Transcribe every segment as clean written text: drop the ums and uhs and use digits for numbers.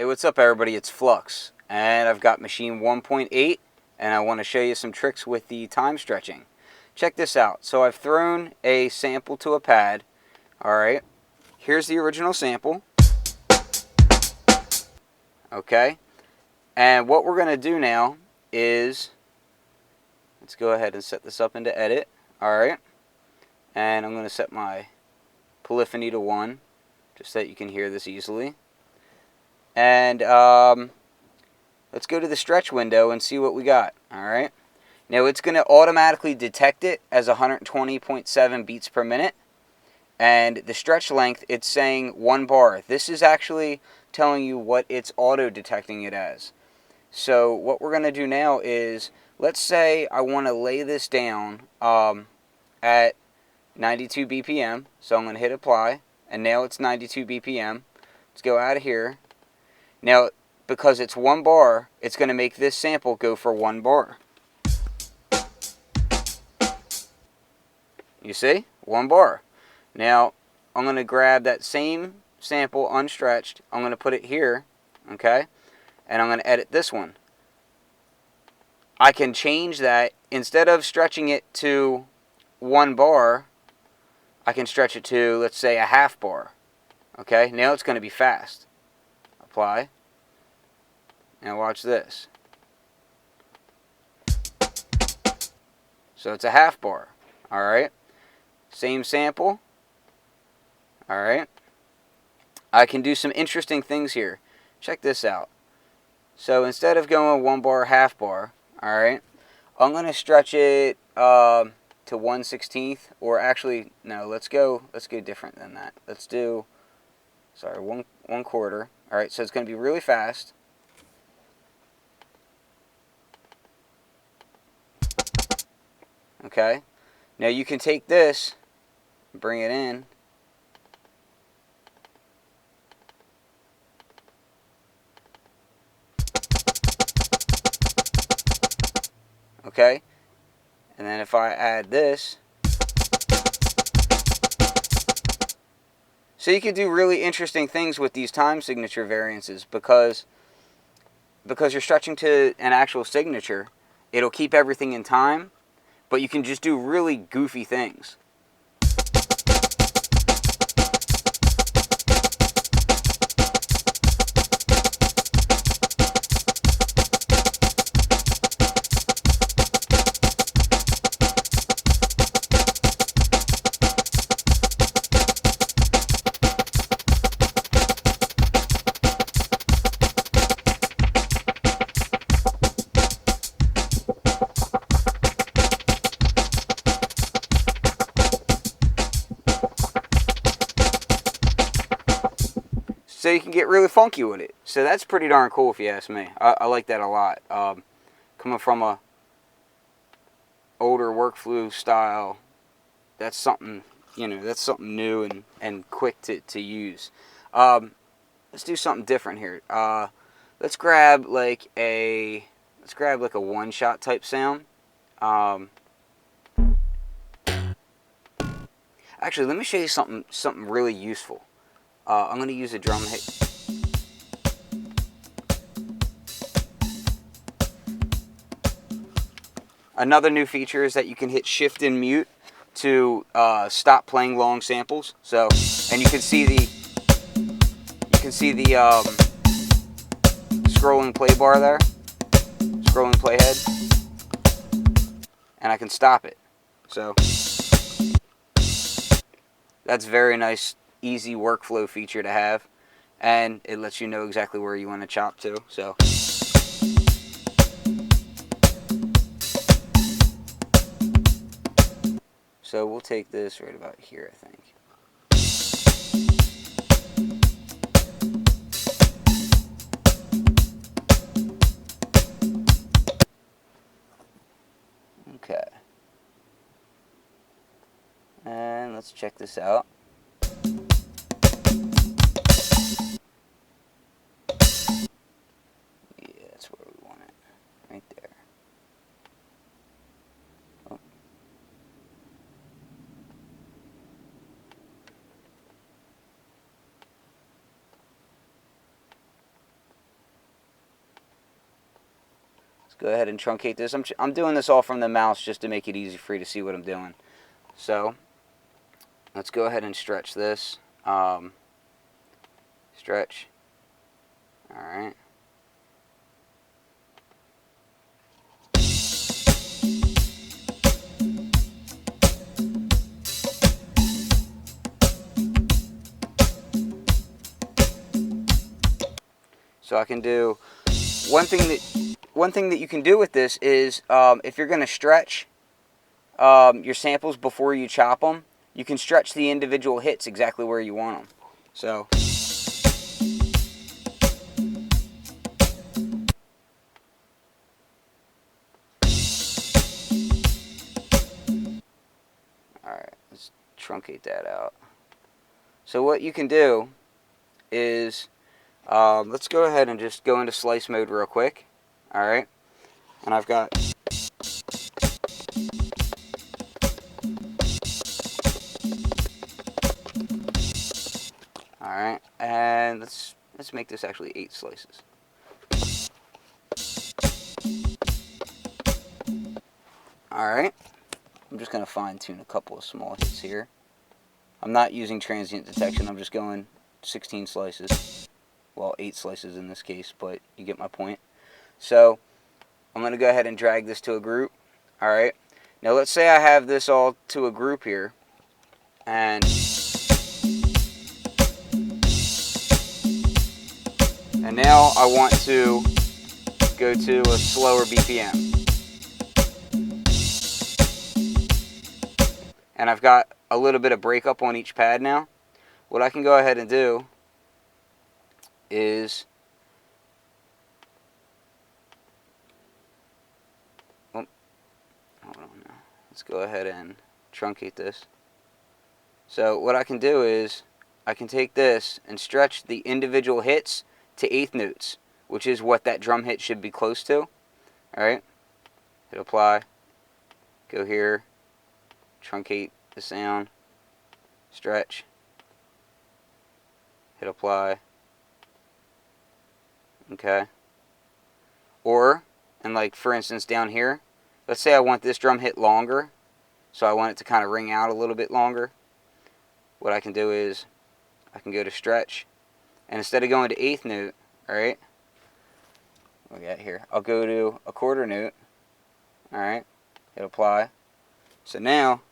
Hey, what's up everybody? It's Flux, and I've got Maschine 1.8, and I want to show you some tricks with the time stretching. Check this out. So I've thrown a sample to a pad. Alright, here's the original sample. Okay, and what we're going to do now is, let's go ahead and set this up into edit. Alright, and I'm going to set my polyphony to 1, just so that you can hear this easily. And let's go to the stretch window and see what we got. Alright, now it's going to automatically detect it as 120.7 beats per minute. And the stretch length, it's saying 1 bar. This is actually telling you what it's auto-detecting it as. So what we're going to do now is, let's say I want to lay this down at 92 BPM. So I'm going to hit apply, and now it's 92 BPM. Let's go out of here. Now, because it's 1 bar, it's going to make this sample go for 1 bar. You see? 1 bar. Now, I'm going to grab that same sample unstretched. I'm going to put it here, okay? And I'm going to edit this one. I can change that. Instead of stretching it to 1 bar, I can stretch it to, let's say, a half bar. Okay? Now it's going to be fast. Apply. Now watch this. So it's a half bar. Alright? Same sample. Alright? I can do some interesting things here. Check this out. So instead of going 1 bar, half bar, alright, I'm going to stretch it to 1/16, or actually, no, let's go different than that. Let's do, sorry, 1/4. Alright, so it's going to be really fast. Okay, now you can take this, bring it in, okay, and then if I add this, so you can do really interesting things with these time signature variances, because you're stretching to an actual signature. It'll keep everything in time, but you can just do really goofy things. So you can get really funky with it. So that's pretty darn cool if you ask me. I like that a lot. Coming from a older workflow style, that's something, that's something new and quick to use. Let's do something different here. Let's grab like a one-shot type sound. Actually, let me show you something really useful. I'm going to use a drum hit. Another new feature is that you can hit shift and mute to stop playing long samples. So, and you can see the scrolling play bar there, scrolling playhead, and I can stop it. So that's very nice, easy workflow feature to have, and it lets you know exactly where you want to chop to. So we'll take this right about here, I think. Okay. And let's check this out. Yeah, that's where we want it. Right there. Oh. go ahead and truncate this. I'm doing this all from the mouse just to make it easy for you to see what I'm doing. So let's go ahead and stretch this. Stretch. All right. So I can do one thing that you can do with this is if you're going to stretch your samples before you chop them, you can stretch the individual hits exactly where you want them. So alright, let's truncate that out. So what you can do is let's go ahead and just go into slice mode real quick. Alright, and I've got alright, and let's make this actually 8 slices. Alright, I'm just going to fine tune a couple of small hits here. I'm not using transient detection, I'm just going 16 slices. Well, 8 slices in this case, but you get my point. So I'm going to go ahead and drag this to a group. Alright, now let's say I have this all to a group here, and now I want to go to a slower BPM. And I've got a little bit of breakup on each pad now. What I can go ahead and do is hold on now. Let's go ahead and truncate this. So what I can do is I can take this and stretch the individual hits to 1/8 notes, which is what that drum hit should be close to. Alright, hit apply, go here, truncate the sound, stretch, hit apply. Okay. Or, and like for instance down here, let's say I want this drum hit longer, so I want it to kind of ring out a little bit longer. What I can do is I can go to stretch, and instead of going to 1/8 note, alright, what we got here, I'll go to a 1/4 note. Alright, hit apply. So now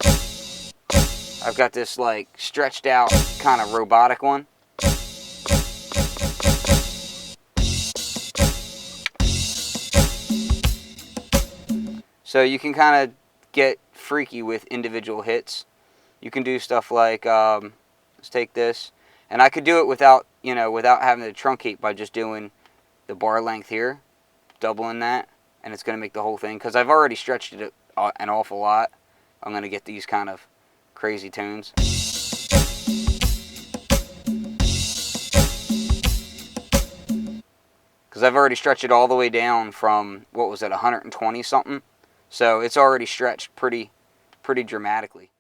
I've got this like stretched out kind of robotic one. So you can kind of get freaky with individual hits. You can do stuff like, let's take this, and I could do it without, without having to truncate by just doing the bar length here, doubling that, and it's going to make the whole thing, because I've already stretched it an awful lot. I'm going to get these kind of crazy tones. Because I've already stretched it all the way down from, what was it, 120 something? So it's already stretched pretty dramatically.